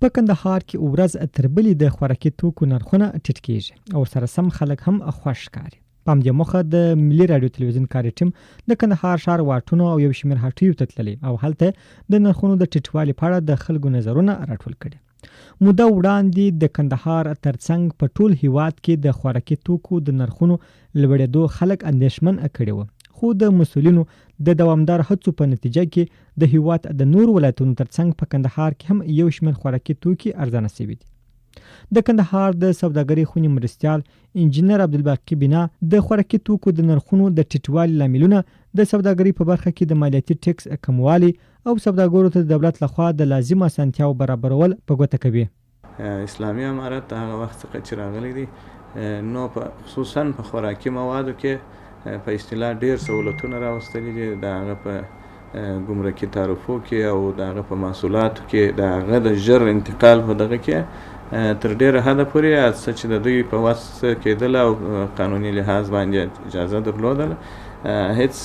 په کندهار کې ورځ تر بلې د خوراکي توکو نرخونه ټیټ کیږي او سره سم خلک هم خوښ ښکاري. په همدې موخه د ملي راډیو تلویزیون کاري ټیم د کندهار ښار واټونو او یو شمېر هټیو ته تللی او هلته د نرخونو د ټیټوالي په اړه د خلکو نظرونه راټول کړي. موده وړاندې د کندهار ترڅنګ په ټول هیواد کې د خوراکي توکو د نرخونو لوړېدو خلک اندېښمن کړي وو، خو د مسؤلینو د دوامدار هڅو په نتیجه کې د هیواد د نور ولایتونو ترڅنګ په کندهار کې هم یو شمېر خوراکي توکي ارزانه شوي دي. د کندهار د سوداګرۍ خونې مرستیال انجینر عبدالباقي بنا د خوراکي توکو د نرخونو د ټیټوالي لاملونه د سوداګرۍ په برخه کې د مالیاتي ټیکس کموالی او سوداګرو ته د دولت لخوا د لازم اسانتیاو برابرول په ګوته کوي. اسلامي امارت هغه وخت څخه چې راغلی دی نو خصوصا په خوراکي موادو کې په اصطلاح ډیر سہولتونه راوستلي دي، د هغه په ګمرکي تعرفو کې او د هغه په محصولاتو کې د هغه د ژر انتقال په دغه کې تر ډیره حده پورې څه چې د دوی په وس کېدل او قانوني لحاظ باندې اجازه درلودل هیڅ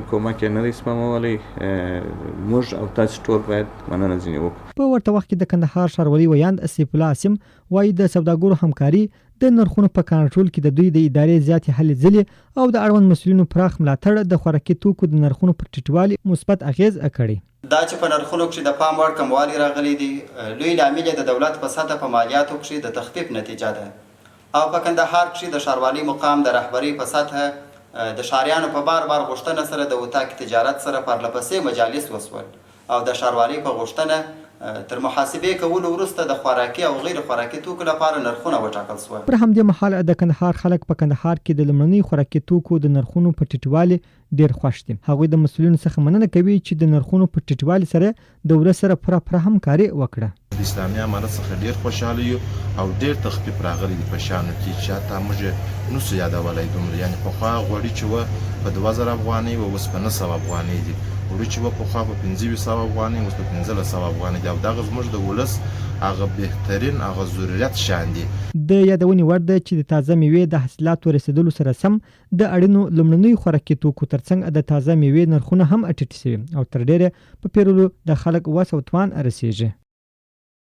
کومک یې نه دی سپمولی. موږ او تاسو ټول باید مننه ځینې وکړو. په ورته وخت کې د کندهار ښاروالي ویاند سیف الله عاصم وایي د سوداګرو همکاري د نرخونو په کنټرول کې د دوی د ادارې زیاتې هلې ځلې او د اړوند مسؤلینو پراخ ملاتړ د خوراکي توکو د نرخونو پر ټیټوالي مثبت اغیز کړی. دا چې په نرخونو کې د پام وړ کموالی راغلی دی لوی لامل د دولت په سطح په مالیاتو کې د تخفیف نتیجه ده او په کندهار کې د ښاروالي مقام د رهبرۍ په سطح د ښاریانو په بار غوښتنه سره د وطاق تجارت سره پرلپسې مجالس وسول او د ښاروالي په غوښتنه تر محاسبې کولو وروسته د خوراکي او غیر خوراکي توکو لپاره نرخونه وټاکل شول. پر همدې مهال د کندهار خلک په کندهار کې د لومړني خوراکي توکو د نرخونو په ټیټوالي ډیر خوښ دي. هغوی د مسؤلینو څخه مننه کوي چې د نرخونو په ټیټوالي سره د ولس سره پوره همکاري وکړه. د اسلامي امارت څخه ډیر خوشاله یو او ډیر تخفیف راغلی دی په شانو کې چې حتی موږ نو څه یادولای دومره، یعنی پخوا غوړي چې وه په 2000 افغانۍ و اوس په 900 افغانۍ دي، وړي چې وه پخوا په 1500 افغانۍ اوس په 1500 افغانۍ دي او دغه زموږ د ولس هغه بهترین هغه ضرورت شان دي. د یادونې وړ ده چې د تازه میوې د حاصلاتو رسیدلو سره سم د اړینو لومړنیو خوراکي توکو ترڅنګ د تازه میوې نرخونه هم ټیټ شوي او تر ډیره په پیرلو د خلک وس او توان رسیږي.